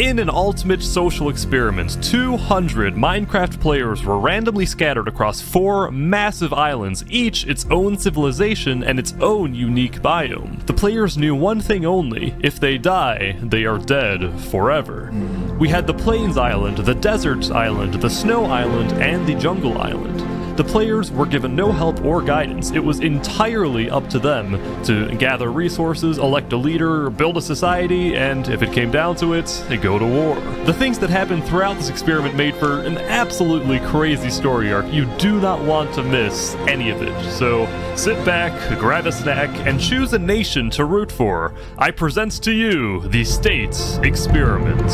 In an ultimate social experiment, 200 Minecraft players were randomly scattered across 4 massive islands, each its own civilization and its own unique biome. The players knew one thing only: if they die, they are dead forever. We had the Plains Island, the Desert Island, the Snow Island, and the Jungle Island. The players were given no help or guidance. It was entirely up to them to gather resources, elect a leader, build a society, and if it came down to it, go to war. The things that happened throughout this experiment made for an absolutely crazy story arc. You do not want to miss any of it. So sit back, grab a snack, and choose a nation to root for. I present to you the State Experiment.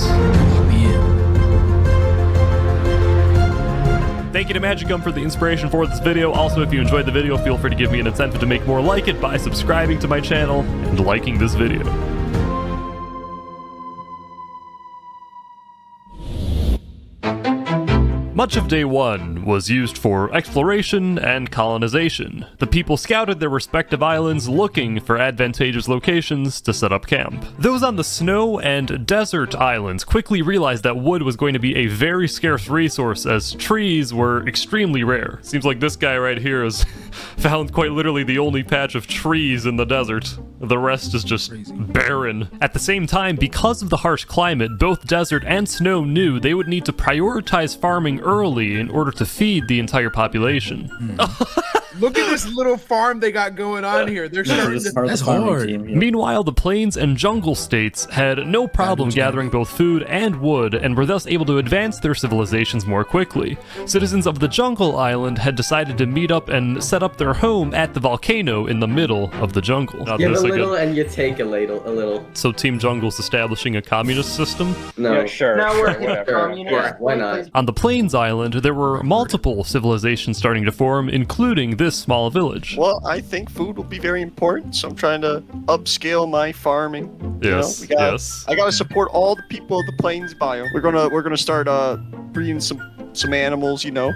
Thank you to Magic Gum for the inspiration for this video. Also, if you enjoyed the video, feel free to give me an incentive to make more like it by subscribing to my channel and liking this video. Much of day 1 was used for exploration and colonization. The people scouted their respective islands looking for advantageous locations to set up camp. Those on the Snow and Desert Islands quickly realized that wood was going to be a very scarce resource as trees were extremely rare. Seems like this guy right here has found quite literally the only patch of trees in the desert. The rest is just barren. At the same time, because of the harsh climate, both Desert and Snow knew they would need to prioritize farming early in order to feed the entire population. Look at this little farm they got going on here. They're starting to... That's hard. Team, yeah. Meanwhile, the Plains and Jungle states had no problem gathering both food and wood and were thus able to advance their civilizations more quickly. Citizens of the Jungle Island had decided to meet up and set up their home at the volcano in the middle of the jungle. Give a little and you take a little. So Team Jungle's establishing a communist system? No. Yeah, sure. Now sure, we're whatever. communist. Yeah, why not? On the Plains Island, there were multiple civilizations starting to form, including this small village. Well, I think food will be very important, so I'm trying to upscale my farming. Yes, You know, yes. I gotta support all the people of the Plains biome. We're gonna start breeding some animals, you know.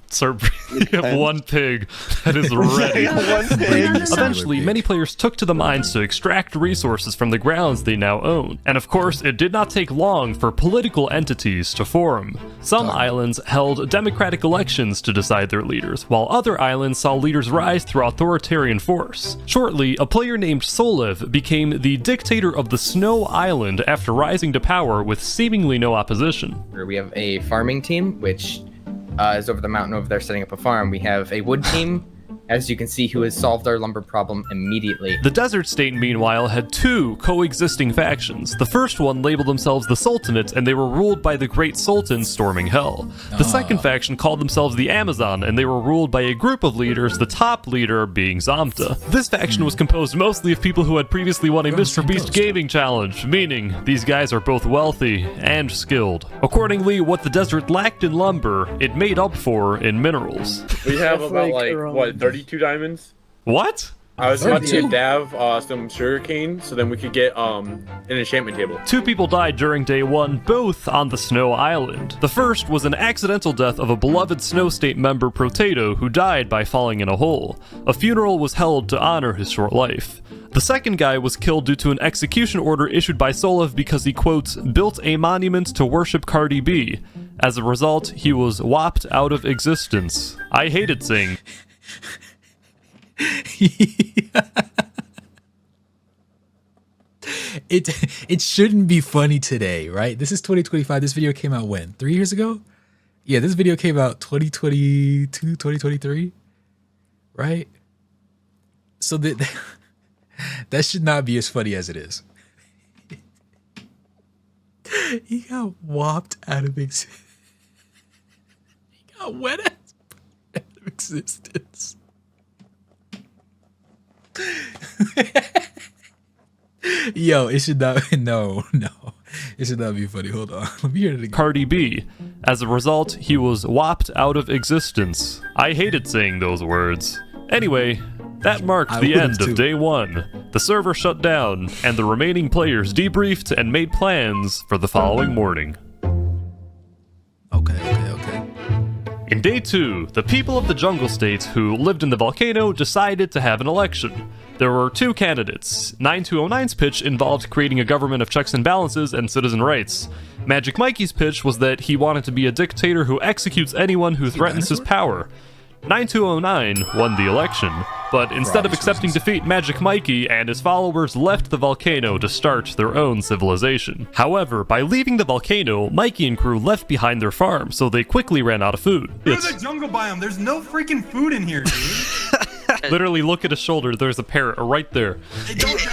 Sir, you have one pig that is ready. One pig. Eventually, many players took to the mines to extract resources from the grounds they now own. And of course, it did not take long for political entities to form. Some islands held democratic elections to decide their leaders, while other islands saw leaders rise through authoritarian force. Shortly, a player named Solev became the dictator of the Snow Island after rising to power with seemingly no opposition. We have a farming team, which is over the mountain over there setting up a farm. We have a wood team, as you can see, who has solved our lumber problem immediately. The Desert State, meanwhile, had 2 coexisting factions. The first one labeled themselves the Sultanate, and they were ruled by the Great Sultan storming hell. The second faction called themselves the Amazon, and they were ruled by a group of leaders, the top leader being Zamta. This faction was composed mostly of people who had previously won a Mr. Beast Gaming Challenge, meaning these guys are both wealthy and skilled. Accordingly, what the desert lacked in lumber, it made up for in minerals. We have That's about like like around- what, 32 diamonds? What? I was about to 32? get Dav some sugarcane, so then we could get an enchantment table. 2 people died during day 1, both on the Snow Island. The first was an accidental death of a beloved Snow State member, Protato, who died by falling in a hole. A funeral was held to honor his short life. The second guy was killed due to an execution order issued by Solev because he, quote, built a monument to worship Cardi B. As a result, he was whopped out of existence. I hated saying... It shouldn't be funny today, right? This is 2025. This video came out when? 3 years ago? Yeah, this video came out 2022, 2023, right? So that should not be as funny as it is. He got whopped out of existence. He got wet ass out of existence. Yo, it should not. No. It should not be funny. Hold on. Let me hear it again. Cardi B. As a result, he was whopped out of existence. I hated saying those words. Anyway, that marked the end of day 1. The server shut down, and the remaining players debriefed and made plans for the following morning. Okay. In day 2, the people of the jungle states who lived in the volcano decided to have an election. There were 2 candidates. 9209's pitch involved creating a government of checks and balances and citizen rights. Magic Mikey's pitch was that he wanted to be a dictator who executes anyone who threatens his power. 9209 won the election, but instead of accepting defeat, Magic Mikey and his followers left the volcano to start their own civilization. However, by leaving the volcano, Mikey and crew left behind their farm, so they quickly ran out of food. Through the jungle biome, there's no freaking food in here, dude. Literally, look at his shoulder, there's a parrot right there.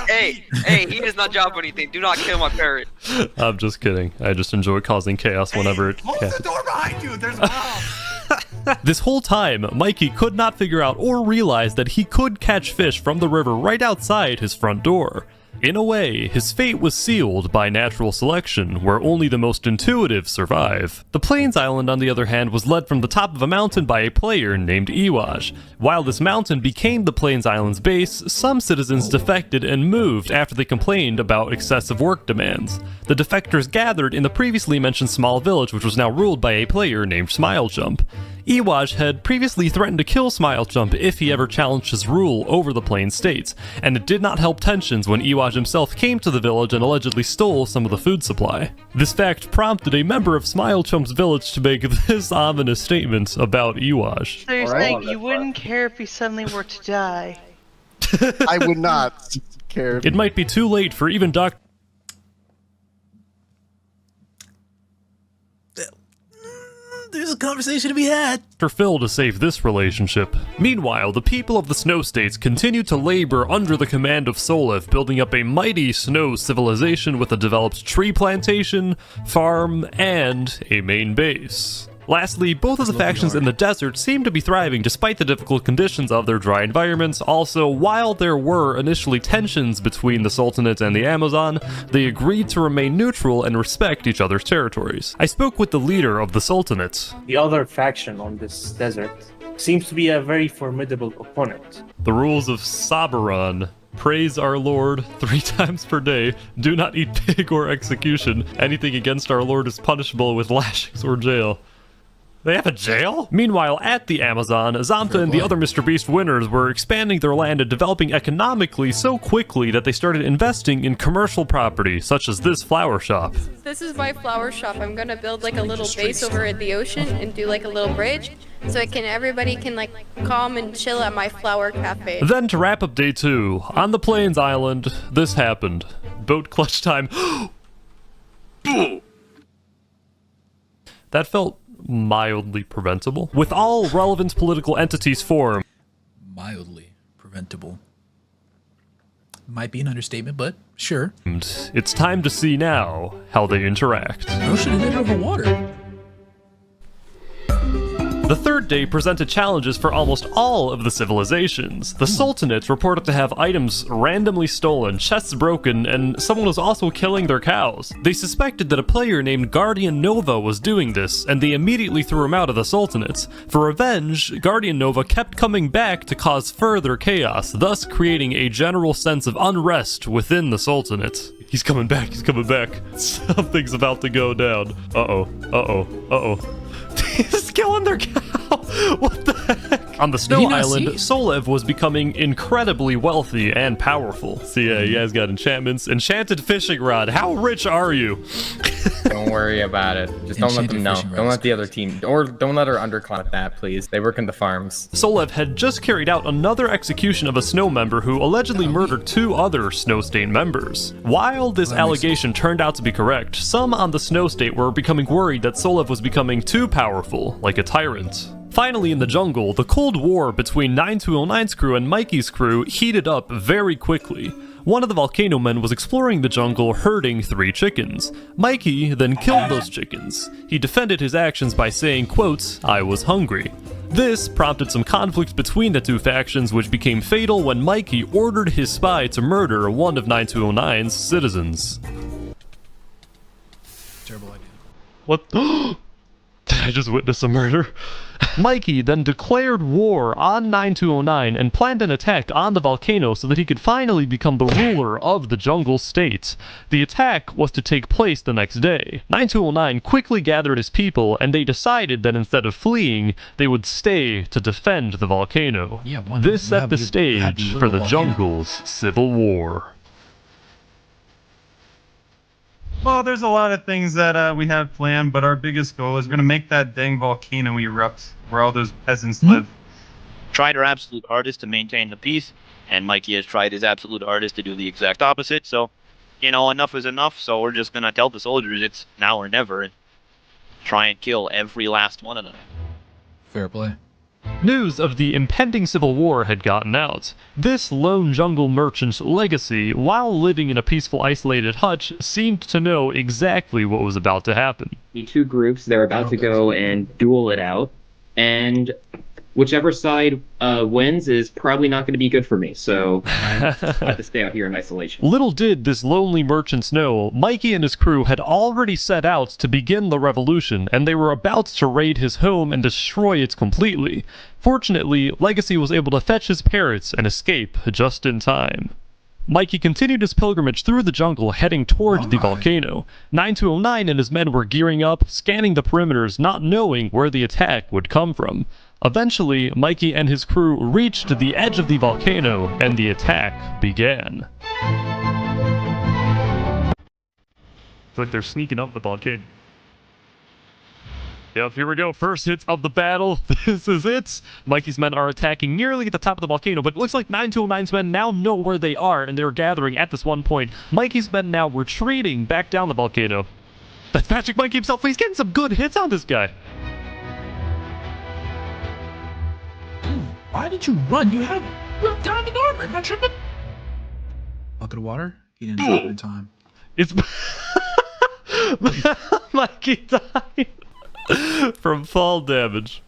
Hey, he does not drop anything. Do not kill my parrot. I'm just kidding. I just enjoy causing chaos whenever it Close can. the door behind you. There's wow. This whole time, Mikey could not figure out or realize that he could catch fish from the river right outside his front door. In a way, his fate was sealed by natural selection, where only the most intuitive survive. The Plains Island, on the other hand, was led from the top of a mountain by a player named Iwaj. While this mountain became the Plains Island's base, some citizens defected and moved after they complained about excessive work demands. The defectors gathered in the previously mentioned small village, which was now ruled by a player named Smilejump. Iwaj had previously threatened to kill Smilejump if he ever challenged his rule over the Plains states, and it did not help tensions when Iwaj himself came to the village and allegedly stole some of the food supply. This fact prompted a member of Smilechump's village to make this ominous statement about Iwaj. So you're saying you wouldn't care if he suddenly were to die? I would not care. It might be too late for even Dr. There's a conversation to be had. Phil to save this relationship. Meanwhile, the people of the snow states continued to labor under the command of Solev, building up a mighty snow civilization with a developed tree plantation, farm, and a main base. Lastly, both of the factions in the desert seemed to be thriving despite the difficult conditions of their dry environments. Also, while there were initially tensions between the Sultanate and the Amazon, they agreed to remain neutral and respect each other's territories. I spoke with the leader of the Sultanate. The other faction on this desert seems to be a very formidable opponent. The rules of Sabaron. Praise our Lord 3 times per day. Do not eat pig or execution. Anything against our Lord is punishable with lashings or jail. They have a jail? Meanwhile, at the Amazon, Azamta and the other Mr. Beast winners were expanding their land and developing economically so quickly that they started investing in commercial property, such as this flower shop. This is my flower shop. I'm gonna build like a little base over at the ocean and do like a little bridge so everybody can like come and chill at my flower cafe. Then to wrap up day 2, on the Plains Island, this happened. Boat clutch time. That felt mildly preventable. With all relevant political entities formed. Mildly preventable. Might be an understatement, but sure. It's time to see now how they interact. Ocean is over water. The third day presented challenges for almost all of the civilizations. The Sultanate reported to have items randomly stolen, chests broken, and someone was also killing their cows. They suspected that a player named Guardian Nova was doing this, and they immediately threw him out of the Sultanate. For revenge, Guardian Nova kept coming back to cause further chaos, thus creating a general sense of unrest within the Sultanate. He's coming back, he's coming back. Something's about to go down. Uh-oh, uh-oh, uh-oh. He's killing their cow! What the heck? On the snow island, Solev was becoming incredibly wealthy and powerful. So yeah, you guys got enchantments. Enchanted fishing rod. How rich are you? Don't worry about it. Just don't let them know. Don't let the other team, or don't let her underclass at that, please. They work in the farms. Solev had just carried out another execution of a snow member who allegedly murdered 2 other Snow State members. While this allegation turned out to be correct, some on the Snow State were becoming worried that Solev was becoming too powerful, like a tyrant. Finally, in the jungle, the Cold War between 9209's crew and Mikey's crew heated up very quickly. One of the volcano men was exploring the jungle herding 3 chickens. Mikey then killed those chickens. He defended his actions by saying, quote, "I was hungry." This prompted some conflict between the 2 factions, which became fatal when Mikey ordered his spy to murder one of 9209's citizens. Terrible idea. What? Did I just witness a murder? Mikey then declared war on 9209 and planned an attack on the volcano so that he could finally become the ruler of the jungle state. The attack was to take place the next day. 9209 quickly gathered his people, and they decided that instead of fleeing, they would stay to defend the volcano. Yeah, This set the stage for the jungle's civil war. Well, there's a lot of things that we have planned, but our biggest goal is we're gonna make that dang volcano erupt where all those peasants live. Tried our absolute hardest to maintain the peace, and Mikey has tried his absolute hardest to do the exact opposite. So, you know, enough is enough. So we're just gonna tell the soldiers it's now or never, and try and kill every last one of them. Fair play. News of the impending civil war had gotten out. This lone jungle merchant's legacy, while living in a peaceful, isolated hutch, seemed to know exactly what was about to happen. The two groups, they're about to go and duel it out, and whichever side wins is probably not going to be good for me, so I have to stay out here in isolation. Little did this lonely merchant know, Mikey and his crew had already set out to begin the revolution, and they were about to raid his home and destroy it completely. Fortunately, Legacy was able to fetch his parrots and escape just in time. Mikey continued his pilgrimage through the jungle, heading toward the volcano. 9209 and his men were gearing up, scanning the perimeters, not knowing where the attack would come from. Eventually, Mikey and his crew reached the edge of the volcano, and the attack began. It's like they're sneaking up the volcano. Yep, here we go. First hit of the battle. This is it. Mikey's men are attacking nearly at the top of the volcano, but it looks like 9209's men now know where they are, and they're gathering at this one point. Mikey's men now retreating back down the volcano. That's Magic Mikey himself. He's getting some good hits on this guy. Why did you run? You have diamond armor. Not tripping. Bucket of water? He didn't drop it in time. It's Mikey died from fall damage.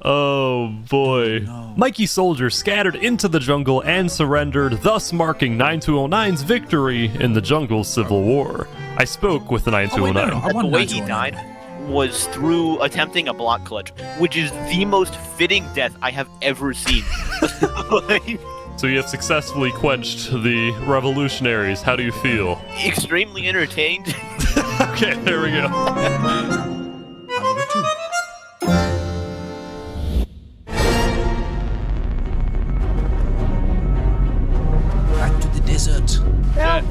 Oh boy. No. Mikey's soldiers scattered into the jungle and surrendered, thus marking 9209's victory in the jungle civil war. I spoke with the 9209. The way he died was through attempting a block clutch, which is the most fitting death I have ever seen. So you have successfully quenched the revolutionaries. How do you feel? Extremely entertained. Okay, there we go. Back to the desert. Yeah.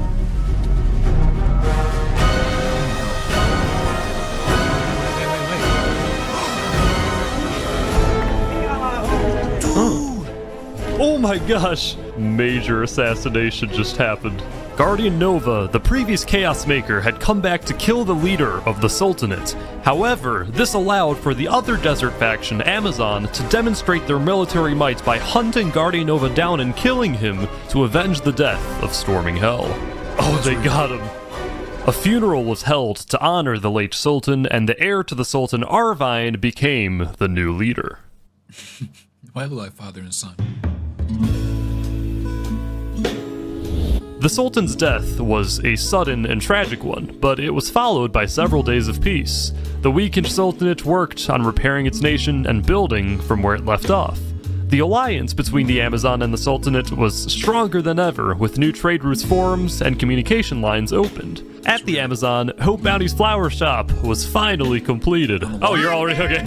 Oh my gosh! Major assassination just happened. Guardian Nova, the previous Chaos Maker, had come back to kill the leader of the Sultanate. However, this allowed for the other desert faction, Amazon, to demonstrate their military might by hunting Guardian Nova down and killing him to avenge the death of Storming Hell. Oh, they got him. A funeral was held to honor the late Sultan, and the heir to the Sultan, Arvine, became the new leader. Why look like father and son? The Sultan's death was a sudden and tragic one, but it was followed by several days of peace. The weakened Sultanate worked on repairing its nation and building from where it left off. The alliance between the Amazon and the Sultanate was stronger than ever, with new trade routes formed and communication lines opened. At the Amazon, Hope Bounty's flower shop was finally completed. Oh, you're already okay.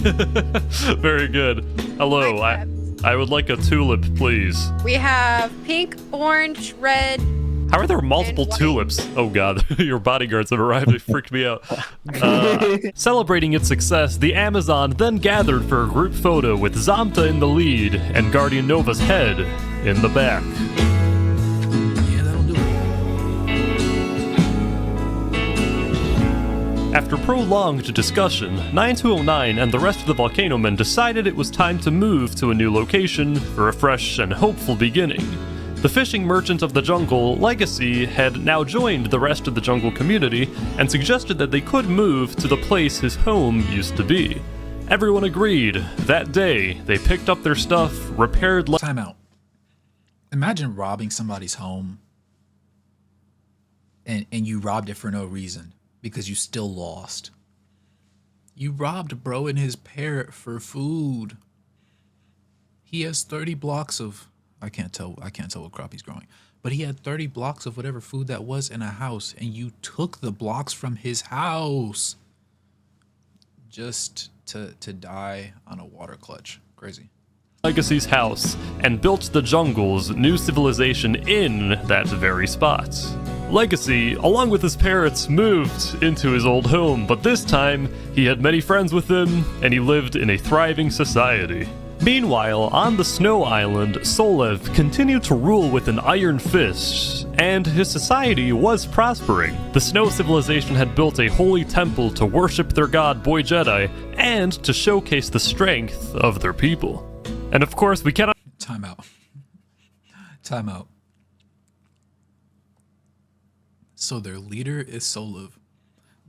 Very good. Hello, I would like a tulip, please. We have pink, orange, red. How are there multiple tulips? Oh god, your bodyguards have arrived. They freaked me out. Celebrating its success, the Amazon then gathered for a group photo with Zamta in the lead and Guardian Nova's head in the back. Yeah, that'll do it. After prolonged discussion, 9209 and the rest of the Volcano Men decided it was time to move to a new location for a fresh and hopeful beginning. The fishing merchant of the jungle, Legacy, had now joined the rest of the jungle community and suggested that they could move to the place his home used to be. Everyone agreed. That day, they picked up their stuff, repaired... Time out. Imagine robbing somebody's home and you robbed it for no reason because you still lost. You robbed bro and his parrot for food. He has 30 blocks of I can't tell what crop he's growing. But he had 30 blocks of whatever food that was in a house, and you took the blocks from his house just to die on a water clutch. Crazy. Legacy's house and built the jungle's new civilization in that very spot. Legacy, along with his parrots, moved into his old home, but this time he had many friends with him and he lived in a thriving society. Meanwhile, on the Snow Island, Solev continued to rule with an iron fist, and his society was prospering. The Snow Civilization had built a holy temple to worship their god Boy Jedi, and to showcase the strength of their people. And of course, we cannot— Time out. Time out. So their leader is Solev,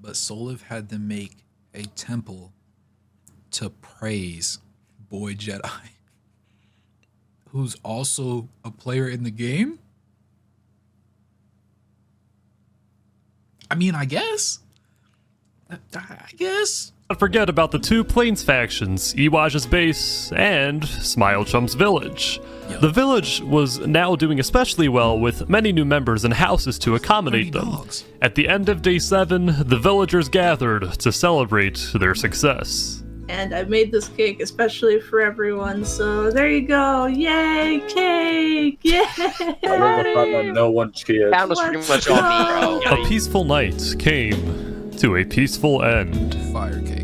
but Solev had them make a temple to praise Boy Jedi, who's also a player in the game? I mean, I guess. Not forget about the two Plains factions, Iwaj's base and Smilechump's village. Yo. The village was now doing especially well with many new members and houses to accommodate them. Dogs. At the end of day 7, the villagers gathered to celebrate their success. And I made this cake especially for everyone, so there you go. Yay, cake! Yay! I love the fact that no one cheered. That was pretty much on me, bro. A peaceful night came to a peaceful end. Fire cake.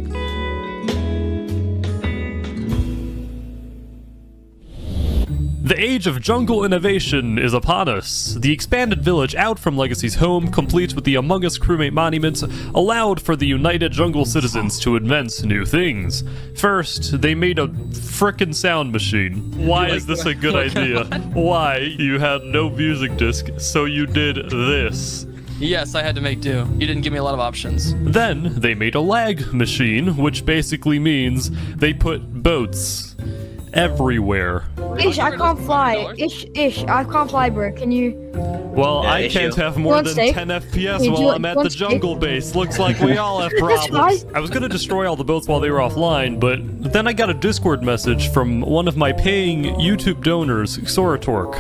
The age of jungle innovation is upon us. The expanded village out from Legacy's home, complete with the Among Us crewmate monument, allowed for the united jungle citizens to invent new things. First, they made a frickin' sound machine. Why is this a good idea? Why? You had no music disc, so you did this. Yes, I had to make do. You didn't give me a lot of options. Then, they made a lag machine, which basically means they put boats everywhere. Ish, I can't fly. Ish, I can't fly, bro. Can you? Well, I can't have more than 10 FPS while I'm at the jungle base. Looks like we all have problems. I was gonna destroy all the boats while they were offline, but then I got a Discord message from one of my paying YouTube donors, Soratork.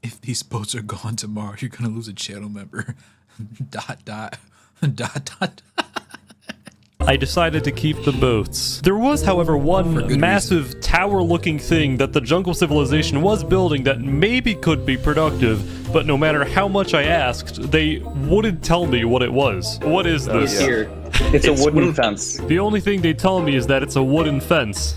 If these boats are gone tomorrow, you're gonna lose a channel member. ... I decided to keep the boats. There was, however, one massive tower-looking thing that the jungle civilization was building that maybe could be productive, but no matter how much I asked, they wouldn't tell me what it was. What is this? It's a wooden fence. The only thing they tell me is that it's a wooden fence.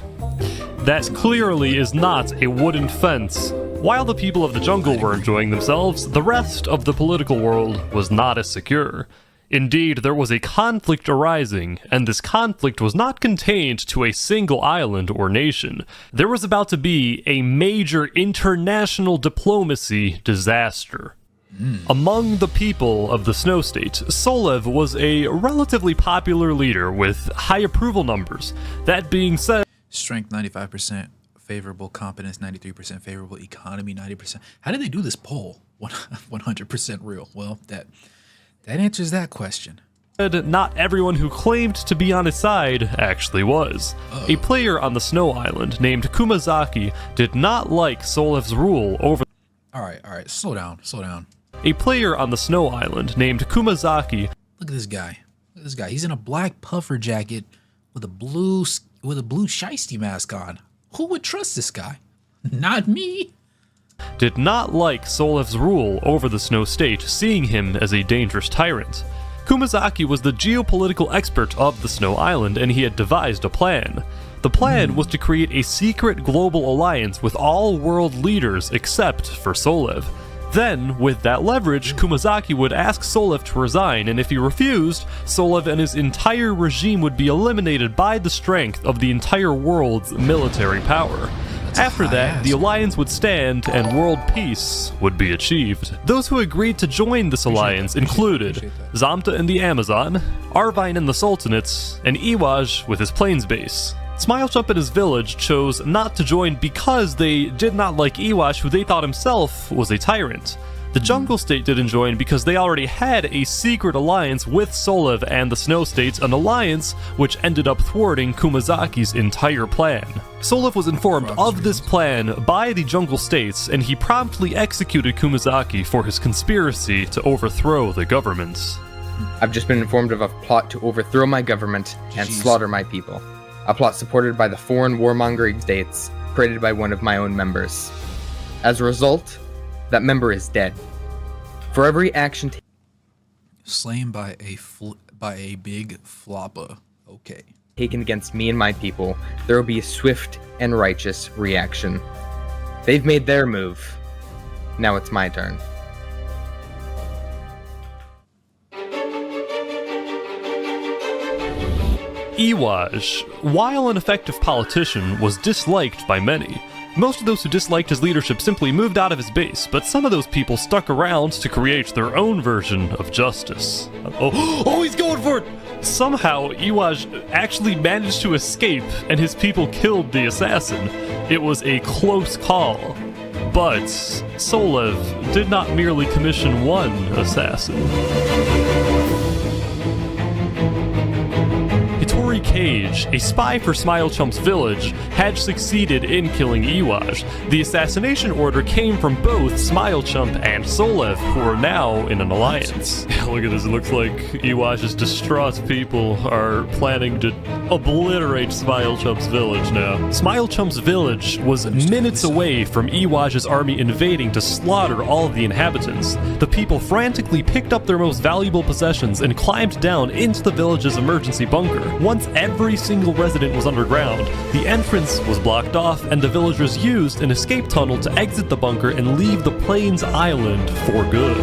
That clearly is not a wooden fence. While the people of the jungle were enjoying themselves, the rest of the political world was not as secure. Indeed, there was a conflict arising, and this conflict was not contained to a single island or nation. There was about to be a major international diplomacy disaster. Among the people of the Snow State, Solev was a relatively popular leader with high approval numbers. That being said, strength 95%, favorable competence 93%, favorable economy 90%. How did they do this poll? 100% real. Well, that answers that question. Not everyone who claimed to be on his side actually was. A player on the Snow Island named Kumazaki did not like Solev's rule over— All right, slow down. A player on the Snow Island named Kumazaki— Look at this guy. He's in a black puffer jacket with a blue shiesty mask on. Who would trust this guy? Not me. Did not like Solev's rule over the Snow State, seeing him as a dangerous tyrant. Kumazaki was the geopolitical expert of the Snow Island, and he had devised a plan. The plan was to create a secret global alliance with all world leaders except for Solev. Then, with that leverage, Kumazaki would ask Solev to resign, and if he refused, Solev and his entire regime would be eliminated by the strength of the entire world's military power. After that, the alliance would stand and world peace would be achieved. Those who agreed to join this alliance included Zamta and the Amazon, Arvine and the Sultanates, and Iwaj with his Plains base. Smilechup and his village chose not to join because they did not like Iwaj, who they thought himself was a tyrant. The Jungle State didn't join because they already had a secret alliance with Solev and the Snow States, an alliance which ended up thwarting Kumazaki's entire plan. Solev was informed of this plan by the Jungle States, and he promptly executed Kumazaki for his conspiracy to overthrow the government. I've just been informed of a plot to overthrow my government and slaughter my people. A plot supported by the foreign warmongering states, created by one of my own members. As a result, that member is dead. For every action slain by a big flopper. Okay. Taken against me and my people, there will be a swift and righteous reaction. They've made their move. Now it's my turn. Iwaj, while an effective politician, was disliked by many. Most of those who disliked his leadership simply moved out of his base, but some of those people stuck around to create their own version of justice. Oh, he's going for it! Somehow, Iwaj actually managed to escape, and his people killed the assassin. It was a close call. But Solev did not merely commission one assassin. Cage, a spy for Smilechump's village, had succeeded in killing Iwaj. The assassination order came from both Smilechump and Solev, who are now in an alliance. Look at this, it looks like Iwaj's distraught people are planning to obliterate Smilechump's village now. Smilechump's village was minutes away from Iwaj's army invading to slaughter all of the inhabitants. The people frantically picked up their most valuable possessions and climbed down into the village's emergency bunker. Once every single resident was underground, the entrance was blocked off, and the villagers used an escape tunnel to exit the bunker and leave the Plains Island for good.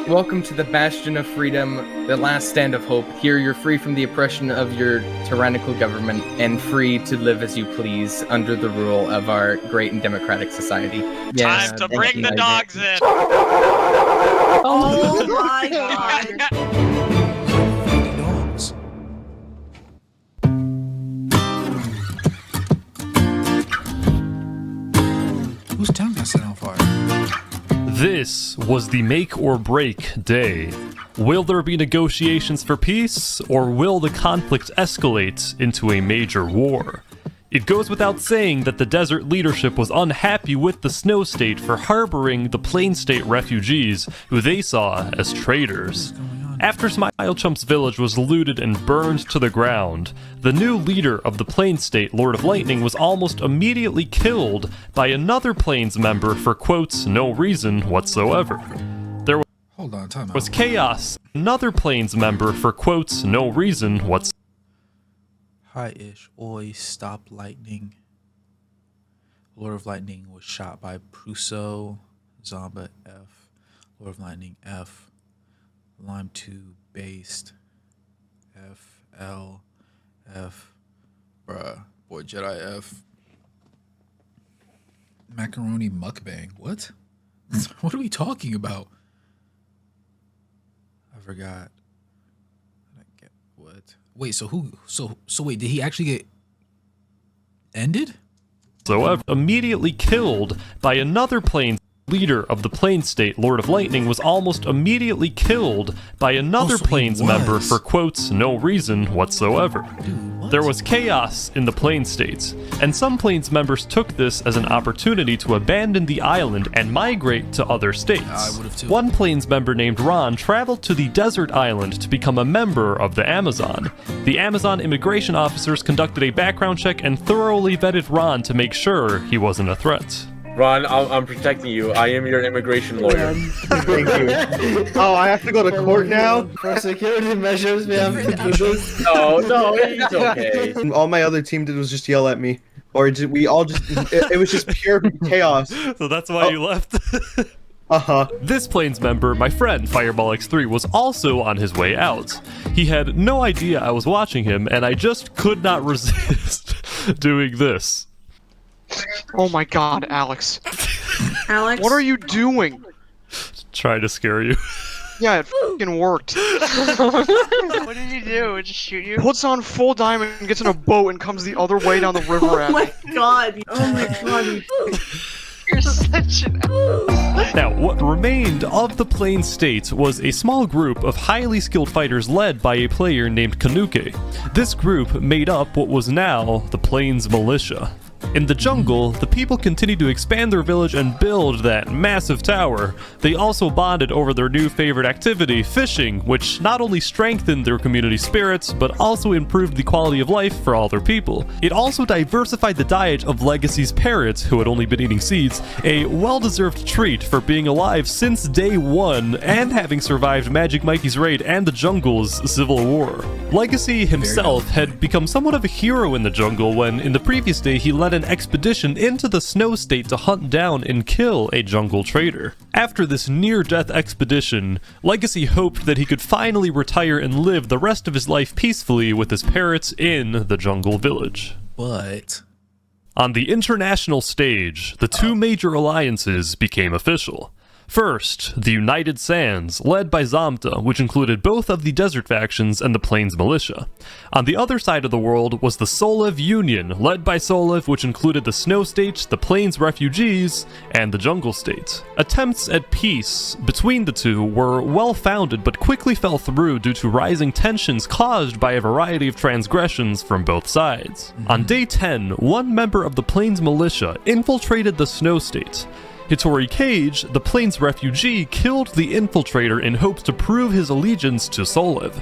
Welcome to the Bastion of Freedom, the last stand of hope. Here you're free from the oppression of your tyrannical government and free to live as you please under the rule of our great and democratic society. Yeah, time to bring the dogs in! Oh my god! Whose town got set on fire? This was the make or break day. Will there be negotiations for peace, or will the conflict escalate into a major war? It goes without saying that the desert leadership was unhappy with the Snow State for harboring the Plain State refugees, who they saw as traitors. After Smilechump's village was looted and burned to the ground, the new leader of the Plains State, Lord of Lightning, was almost immediately killed by another Plains member for, quotes, no reason whatsoever. There was chaos, another Plains member for, quotes, no reason whatsoever. Hi-ish, oi, stop lightning. Lord of Lightning was shot by Pruso, Zomba F, Lord of Lightning F. Lime 2 based F bruh, boy Jedi F. Macaroni mukbang. What? What are we talking about? I forgot. I get what? Wait, so who? So wait, did he actually get ended? So immediately killed by another Plains leader of the Plains State, Lord of Lightning, was almost immediately killed by another Plains member for, quotes, no reason whatsoever. There was chaos in the Plains States, and some Plains members took this as an opportunity to abandon the island and migrate to other states. One Plains member named Ron traveled to the desert island to become a member of the Amazon. The Amazon immigration officers conducted a background check and thoroughly vetted Ron to make sure he wasn't a threat. Ron, I'm protecting you. I am your immigration lawyer. Thank you. Oh, I have to go to court now? For security measures, we have to do this. No, it's okay. All my other team did was just yell at me. Or we all just, it was just pure chaos. So that's why you left? Uh-huh. This Plains member, my friend Fireball X3, was also on his way out. He had no idea I was watching him, and I just could not resist doing this. Oh my god, Alex. Alex? What are you doing? Trying to scare you. Yeah, it fucking worked. What did you do? Just shoot you? Puts on full diamond and gets in a boat and comes the other way down the river Oh at my me. god. Oh my god. You're such an. Now, what remained of the Plains States was a small group of highly skilled fighters led by a player named Kanuke. This group made up what was now the Plains Militia. In the jungle, the people continued to expand their village and build that massive tower. They also bonded over their new favorite activity, fishing, which not only strengthened their community spirits, but also improved the quality of life for all their people. It also diversified the diet of Legacy's parrots, who had only been eating seeds, a well-deserved treat for being alive since day one and having survived Magic Mikey's raid and the jungle's civil war. Legacy himself had become somewhat of a hero in the jungle when, in the previous day, he led an expedition into the Snow State to hunt down and kill a jungle trader. After this near-death expedition, Legacy hoped that he could finally retire and live the rest of his life peacefully with his parrots in the jungle village. But on the international stage, the two major alliances became official. First, the United Sands, led by Zamta, which included both of the desert factions and the Plains Militia. On the other side of the world was the Solev Union, led by Solev, which included the Snow State, the Plains Refugees, and the Jungle State. Attempts at peace between the two were well-founded but quickly fell through due to rising tensions caused by a variety of transgressions from both sides. On day 10, one member of the Plains Militia infiltrated the Snow State. Hitori Cage, the Plains refugee, killed the infiltrator in hopes to prove his allegiance to Solev.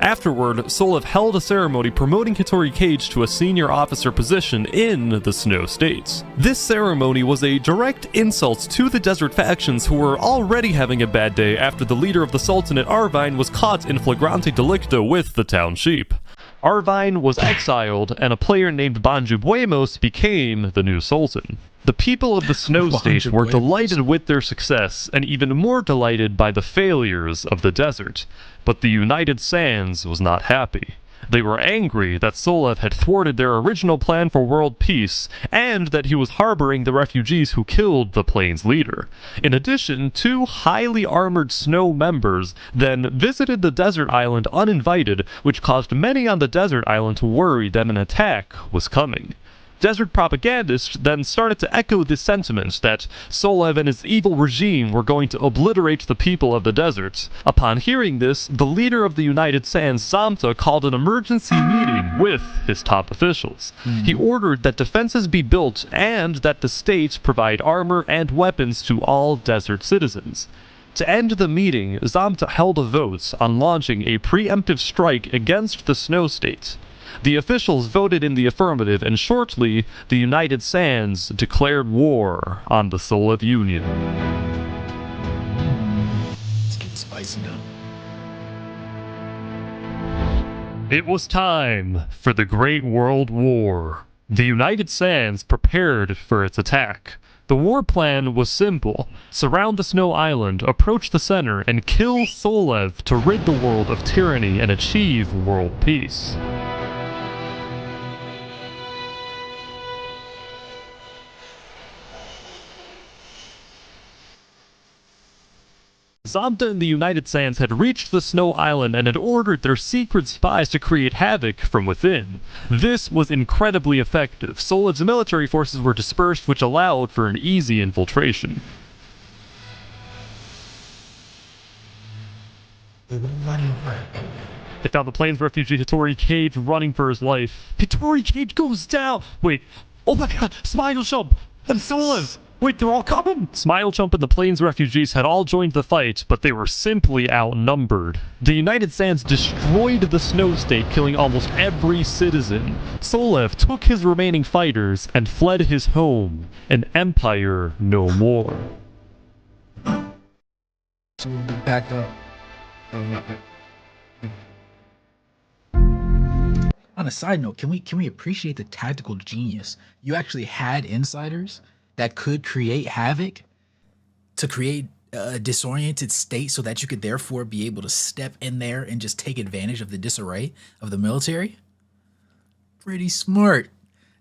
Afterward, Solev held a ceremony promoting Hitori Cage to a senior officer position in the Snow States. This ceremony was a direct insult to the desert factions who were already having a bad day after the leader of the Sultanate Arvine was caught in flagrante delicto with the town sheep. Arvine was exiled, and a player named Banju Buemos became the new sultan. The people of the Snow State were delighted with their success, and even more delighted by the failures of the desert. But the United Sands was not happy. They were angry that Solev had thwarted their original plan for world peace, and that he was harboring the refugees who killed the Plains leader. In addition, two highly armored snow members then visited the desert island uninvited, which caused many on the desert island to worry that an attack was coming. Desert propagandists then started to echo this sentiment that Solev and his evil regime were going to obliterate the people of the deserts. Upon hearing this, the leader of the United Sands, Zamta, called an emergency meeting with his top officials. He ordered that defenses be built and that the state provide armor and weapons to all desert citizens. To end the meeting, Zamta held a vote on launching a preemptive strike against the Snow State. The officials voted in the affirmative, and shortly, the United Sands declared war on the Solev Union. Let's get spicy now. It was time for the Great World War. The United Sands prepared for its attack. The war plan was simple: surround the Snow Island, approach the center, and kill Solev to rid the world of tyranny and achieve world peace. Zamta and the United Sands had reached the Snow Island and had ordered their secret spies to create havoc from within. This was incredibly effective. Solev's military forces were dispersed, which allowed for an easy infiltration. They found the Plains refugee Hitori Cage running for his life. Hitori Cage goes down! Wait, oh my god, Smile Chump! And Solev! Wait, they're all coming! Smile Chump and the Plains refugees had all joined the fight, but they were simply outnumbered. The United Sands destroyed the Snow State, killing almost every citizen. Solev took his remaining fighters and fled his home, an empire no more. So we'll be back up. On a side note, can we appreciate the tactical genius? You actually had insiders that could create havoc to create a disoriented state so that you could therefore be able to step in there and just take advantage of the disarray of the military. Pretty smart.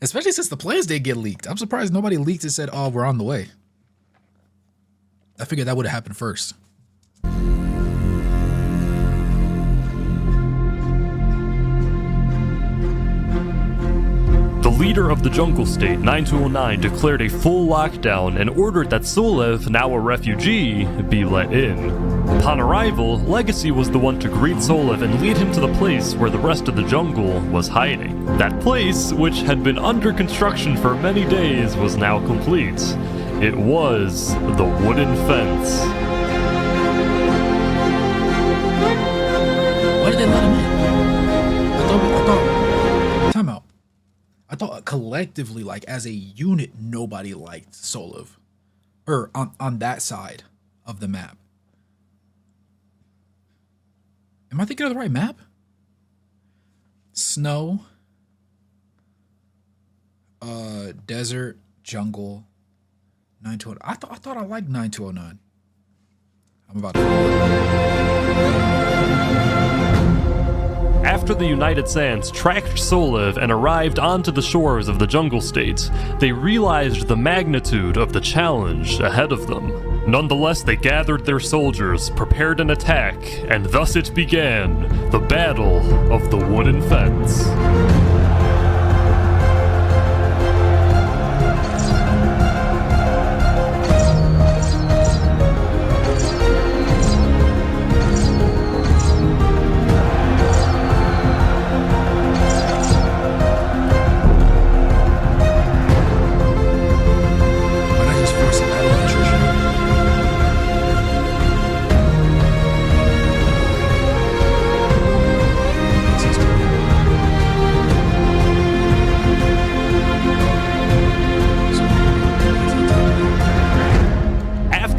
Especially since the plans did get leaked. I'm surprised nobody leaked and said, oh, we're on the way. I figured that would have happened first. leader of the jungle state, 9209, declared a full lockdown and ordered that Solev, now a refugee, be let in. Upon arrival, Legacy was the one to greet Solev and lead him to the place where the rest of the jungle was hiding. That place, which had been under construction for many days, was now complete. It was the wooden fence. Why did they let him in? I thought, time out. I thought collectively, like as a unit, nobody liked Solev. Or on that side of the map. Am I thinking of the right map? Snow. Desert, jungle, 9209. I thought I liked 9209. I'm about to. After the United Sands tracked Solev and arrived onto the shores of the jungle state, they realized the magnitude of the challenge ahead of them. Nonetheless, they gathered their soldiers, prepared an attack, and thus it began, the Battle of the Wooden Fence.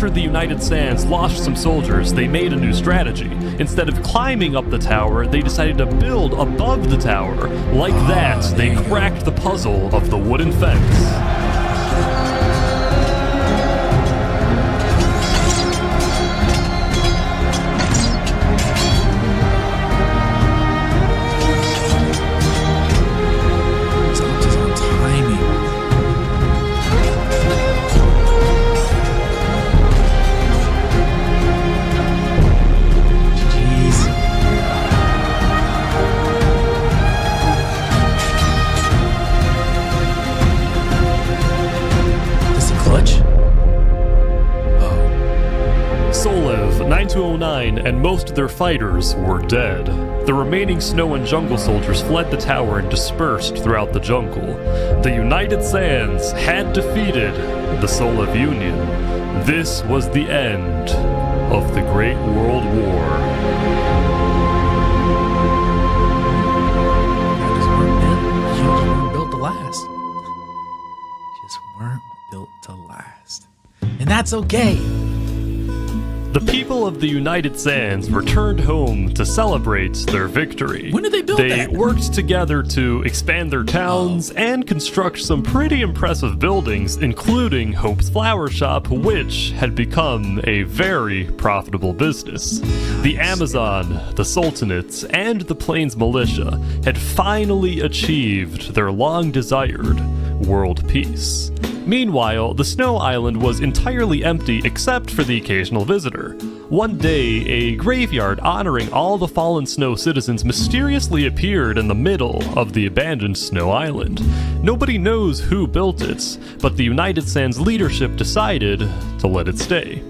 The United Sands lost some soldiers, they made a new strategy. Instead of climbing up the tower, they decided to build above the tower. Like that, they cracked the puzzle of the wooden fence. Solev, 9209, and most of their fighters were dead. The remaining snow and jungle soldiers fled the tower and dispersed throughout the jungle. The United Sands had defeated the Solev Union. This was the end of the Great World War. Built to last. Just weren't built to last. And that's okay. The people of the United Sands returned home to celebrate their victory. When did they build that? They worked together to expand their towns and construct some pretty impressive buildings, including Hope's Flower Shop, which had become a very profitable business. The Amazon, the Sultanates, and the Plains Militia had finally achieved their long-desired world peace. Meanwhile, the Snow Island was entirely empty except for the occasional visitor. One day, a graveyard honoring all the fallen Snow citizens mysteriously appeared in the middle of the abandoned Snow Island. Nobody knows who built it, but the United Sands leadership decided to let it stay.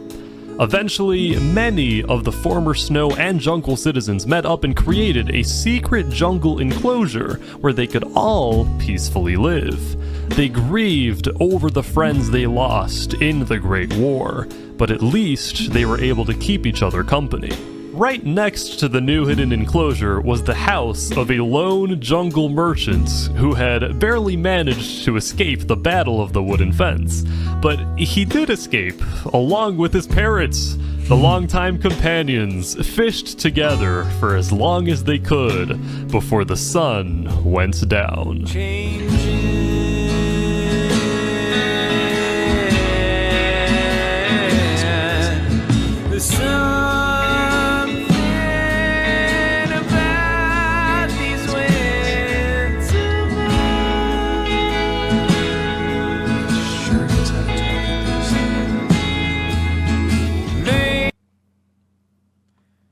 Eventually, many of the former Snow and Jungle citizens met up and created a secret jungle enclosure where they could all peacefully live. They grieved over the friends they lost in the Great War, but at least they were able to keep each other company. Right next to the new hidden enclosure was the house of a lone jungle merchant who had barely managed to escape the Battle of the Wooden Fence. But he did escape, along with his parrots. The longtime companions fished together for as long as they could before the sun went down. Changes